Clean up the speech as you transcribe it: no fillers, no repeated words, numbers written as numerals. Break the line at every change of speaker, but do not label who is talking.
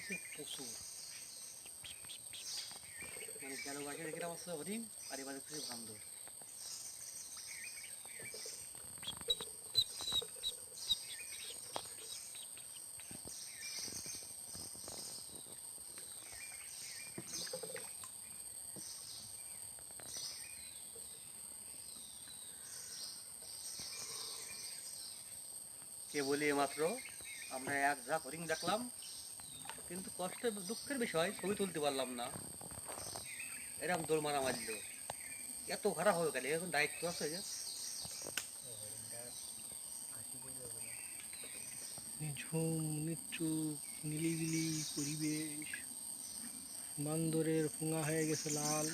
আছে প্রচুর, মানে গেল গাছে দেখলাম আছে হরিণ আর এবার দেখতেছি বান্দর। কে বলি মাত্র আমরা এক ঝাঁক হরিণ দেখলাম, কিন্তু কষ্টের দুঃখের বিষয় ছবি তুলতে পারলাম না, এরকম দৌড় মারা মারলো। এত খারাপ হবে গেলে এখন দায়িত্ব আছে যে।
নিঝুম নিচুপ নিলিবিলি পরিবেশ, বান্দরের পুঙা হয়ে গেছে লাল।